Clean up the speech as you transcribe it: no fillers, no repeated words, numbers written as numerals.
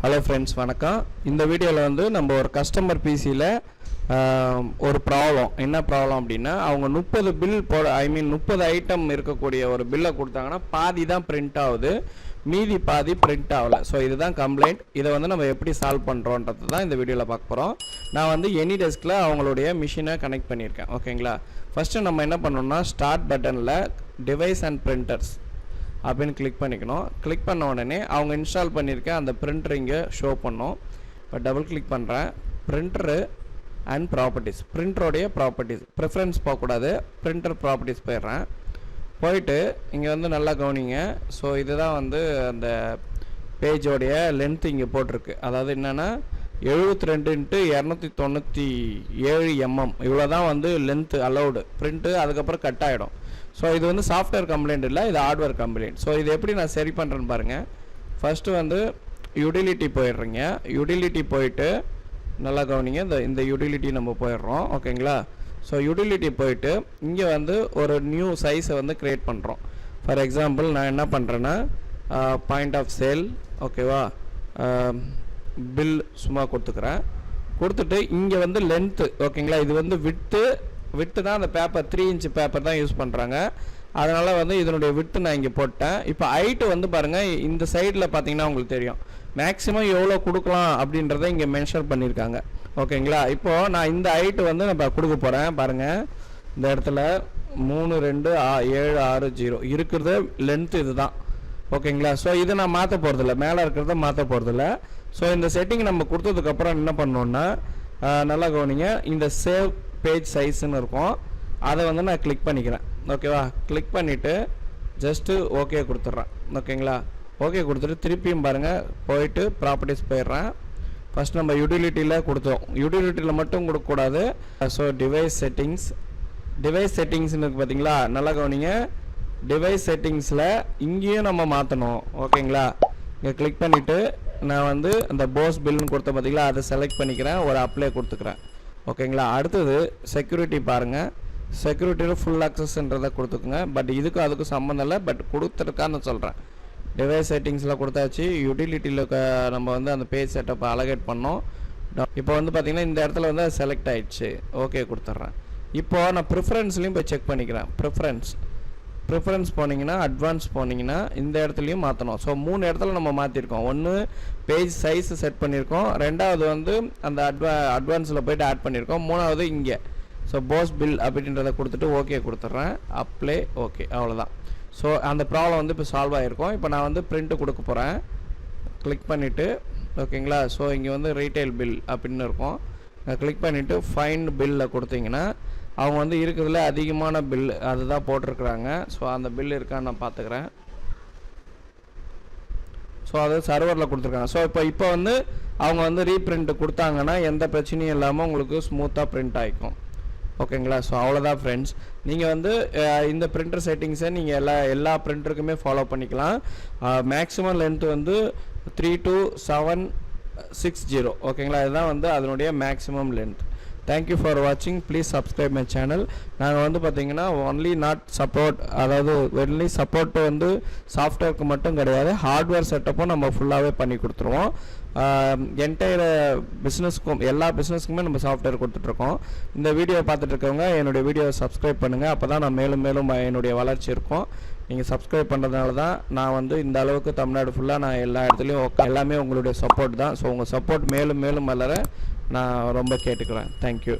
Hello friends, வணக்கம். இந்த வீடியோவில் வந்து நம்ம ஒரு கஸ்டமர் பிசியில் ஒரு ப்ராப்ளம். என்ன ப்ராப்ளம் அப்படின்னா, அவங்க 30 பில் போட 30 ஐட்டம் இருக்கக்கூடிய ஒரு பில்லை கொடுத்தாங்கன்னா பாதி தான் பிரிண்ட் ஆகுது, மீதி பாதி பிரிண்ட் ஆகலை. ஸோ இதுதான் கம்ப்ளைண்ட். இதை வந்து நம்ம எப்படி சால்வ் பண்ணுறோன்றது தான் இந்த வீடியோவில் பார்க்க போகிறோம். நான் வந்து எனி டெஸ்கில் அவங்களுடைய மிஷினை கனெக்ட் பண்ணியிருக்கேன். ஓகேங்களா. ஃபஸ்ட்டு நம்ம என்ன பண்ணோம்னா, ஸ்டார்ட் பட்டனில் டிவைஸ் அண்ட் பிரிண்டர்ஸ் அப்படின்னு கிளிக் பண்ணிக்கணும். கிளிக் பண்ண உடனே அவங்க இன்ஸ்டால் பண்ணியிருக்க அந்த பிரிண்டர் இங்கே ஷோ பண்ணோம். இப்போ டபுள் கிளிக் பண்ணுறேன். பிரிண்டரு அண்ட் ப்ராப்பர்ட்டிஸ், பிரிண்டருடைய ப்ராப்பர்ட்டிஸ், ப்ரிஃபரன்ஸ் போகக்கூடாது, பிரிண்டர் ப்ராப்பர்ட்டிஸ் போயிடுறேன். போயிட்டு இங்கே வந்து நல்லா கவனிங்க. ஸோ இதுதான் வந்து அந்த பேஜோடைய லென்த் இங்கே போட்டிருக்கு. அதாவது என்னென்னா 72x297 mm இவ்வளோ தான் வந்து லென்த்து அலௌடு. பிரிண்ட்டு அதுக்கப்புறம் கட் ஆகிடும். ஸோ இது வந்து சாஃப்ட்வேர் கம்ப்ளைண்ட் இல்லை, இது ஹார்ட்வேர் கம்ப்ளைண்ட். ஸோ இது எப்படி நான் சரி பண்ணுறேன்னு பாருங்கள். ஃபஸ்ட்டு வந்து யூட்டிலிட்டி போயிடுறீங்க. யூட்டிலிட்டி போயிட்டு நல்லா கவனிங்க. இந்த யூட்டிலிட்டி நம்ம போயிடுறோம். ஓகேங்களா. ஸோ யூட்டிலிட்டி போயிட்டு இங்கே வந்து ஒரு நியூ சைஸை வந்து க்ரியேட் பண்ணுறோம். ஃபார் எக்ஸாம்பிள் நான் என்ன பண்ணுறேன்னா, பாயிண்ட் ஆஃப் சேல், ஓகேவா, பில் சும்மா கொடுத்துக்கிறேன். கொடுத்துட்டு இங்கே வந்து லென்த்து, ஓகேங்களா, இது வந்து விட்டு தான் அந்த பேப்பர் 3 இன்ச் பேப்பர் தான் யூஸ் பண்ணுறாங்க. அதனால் வந்து இதனுடைய விட்டு நான் இங்கே போட்டேன். இப்போ ஹைட்டு வந்து பாருங்கள், இந்த சைடில் பார்த்தீங்கன்னா உங்களுக்கு தெரியும் மேக்ஸிமம் எவ்வளோ கொடுக்கலாம் அப்படின்றத இங்கே மென்ஷன் பண்ணியிருக்காங்க. ஓகேங்களா. இப்போது நான் இந்த ஹைட்டு வந்து நான் கொடுக்க போகிறேன். பாருங்கள், இந்த இடத்துல 32760 இருக்கிறது லென்த்து இது தான். ஓகேங்களா. ஸோ இதை நான் மாற்ற போகிறதில்ல, மேலே இருக்கிறத மாற்ற போகிறதில்ல. ஸோ இந்த செட்டிங் நம்ம கொடுத்ததுக்கப்புறம் என்ன பண்ணோன்னா, நல்லா கவனிங்க, இந்த சேவ் பேஜ் சைஸ்ன்னு இருக்கும், அதை வந்து நான் கிளிக் பண்ணிக்கிறேன். ஓகேவா. கிளிக் பண்ணிவிட்டு ஜஸ்ட்டு ஓகே கொடுத்துட்றேன். ஓகேங்களா. ஓகே கொடுத்துட்டு திருப்பியும் பாருங்கள், போயிட்டு ப்ராப்பர்ட்டிஸ் போயிடுறேன். ஃபஸ்ட் நம்ம யூட்டிலிட்டியில் கொடுத்தோம். யூட்டிலிட்டியில் மட்டும் கொடுக்கக்கூடாது. ஸோ டிவைஸ் செட்டிங்ஸ்னு இருக்குது பார்த்தீங்களா. நல்லா கவனிங்க, டிவைஸ் செட்டிங்ஸில் இங்கேயும் நம்ம மாற்றணும். ஓகேங்களா. இங்கே கிளிக் பண்ணிவிட்டு நான் வந்து அந்த போஸ் பில்னு கொடுத்த பார்த்தீங்களா, அதை செலக்ட் பண்ணிக்கிறேன், ஒரு அப்ளை கொடுத்துக்கிறேன். ஓகேங்களா. அடுத்தது செக்யூரிட்டி பாருங்கள். செக்யூரிட்டியில் ஃபுல் அக்சஸ்ன்றதை கொடுத்துக்குங்க. பட் இதுக்கும் அதுக்கும் சம்மந்தம் இல்லை, பட் கொடுத்துருக்கான்னு சொல்கிறேன். டிவைஸ் செட்டிங்ஸில் கொடுத்தாச்சு. யூட்டிலிட்டியில் நம்ம வந்து அந்த பேஜ் செட்டப்பை அலகேட் பண்ணோம். இப்போ வந்து பார்த்திங்கன்னா இந்த இடத்துல வந்து செலக்ட் ஆகிடுச்சு. ஓகே கொடுத்துட்றேன். இப்போது நான் ப்ரிஃபரன்ஸ்லேயும் போய் செக் பண்ணிக்கிறேன். ப்ரிஃபரன்ஸ் போனீங்கன்னா, அட்வான்ஸ் போனீங்கன்னா இந்த இடத்துலையும் மாற்றணும். ஸோ 3 இடத்துல நம்ம மாற்றிருக்கோம். ஒன்று பேஜ் சைஸ் செட் பண்ணியிருக்கோம், ரெண்டாவது வந்து அந்த அட்வான்ஸில் போய்ட்டு ஆட் பண்ணியிருக்கோம், மூணாவது இங்கே. ஸோ போஸ் பில் அப்படின்றத கொடுத்துட்டு ஓகே கொடுத்துட்றேன். அப்ளை ஓகே, அவ்வளோதான். ஸோ அந்த ப்ராப்ளம் வந்து இப்போ சால்வ் ஆகிருக்கும். இப்போ நான் வந்து பிரிண்ட்டு கொடுக்க போகிறேன். கிளிக் பண்ணிவிட்டு ஓகேங்களா. ஸோ இங்கே வந்து ரீட்டைல் பில் அப்படின்னு இருக்கும். கிளிக் பண்ணிவிட்டு ஃபைண்ட் பில்லில் கொடுத்தீங்கன்னா அவங்க வந்து இருக்கிறதுல அதிகமான பில் அதுதான் போட்டிருக்கிறாங்க. ஸோ அந்த பில் இருக்கான்னு நான் பார்த்துக்கிறேன். ஸோ அது சர்வரில் கொடுத்துருக்காங்க. ஸோ இப்போ வந்து அவங்க வந்து ரீப்ரிண்ட் கொடுத்தாங்கன்னா எந்த பிரச்சனையும் இல்லாமல் உங்களுக்கு ஸ்மூத்தாக பிரிண்ட் ஆகிக்கும். ஓகேங்களா. ஸோ அவ்வளோதான் ஃப்ரெண்ட்ஸ். நீங்கள் வந்து இந்த பிரிண்டர் செட்டிங்ஸை நீங்கள் எல்லா பிரிண்டருக்குமே ஃபாலோ பண்ணிக்கலாம். மேக்ஸிமம் லென்த் வந்து 32760. ஓகேங்களா. இதுதான் வந்து அதனுடைய மேக்ஸிமம் லென்த். தேங்க்யூ ஃபார் வாட்சிங். Please subscribe my channel. நாங்கள் வந்து பார்த்திங்கன்னா ஒன்லி நாட் சப்போர்ட், அதாவது ஒன்லி சப்போர்ட்டு வந்து சாஃப்ட்வேருக்கு மட்டும் கிடையாது, ஹார்ட்வேர் செட்டப்பும் நம்ம ஃபுல்லாகவே பண்ணி கொடுத்துருவோம். என்டையர் பிஸ்னஸ்க்கும் எல்லா பிஸ்னஸ்க்குமே நம்ம சாஃப்ட்வேர் கொடுத்துட்ருக்கோம். இந்த வீடியோ பார்த்துட்டு இருக்கவங்க என்னுடைய வீடியோவை சப்ஸ்கிரைப் பண்ணுங்கள். அப்போ தான் நான் மேலும் என்னுடைய வளர்ச்சி இருக்கும். நீங்கள் சப்ஸ்கிரைப் பண்ணுறதுனால தான் நான் வந்து இந்த அளவுக்கு தமிழ்நாடு ஃபுல்லாக நான் எல்லா இடத்துலையும் எல்லாமே உங்களுடைய சப்போர்ட் தான். ஸோ உங்கள் சப்போர்ட் மேலும் வளர நான் ரொம்ப கேட்டுக்கிறேன். தேங்க்யூ.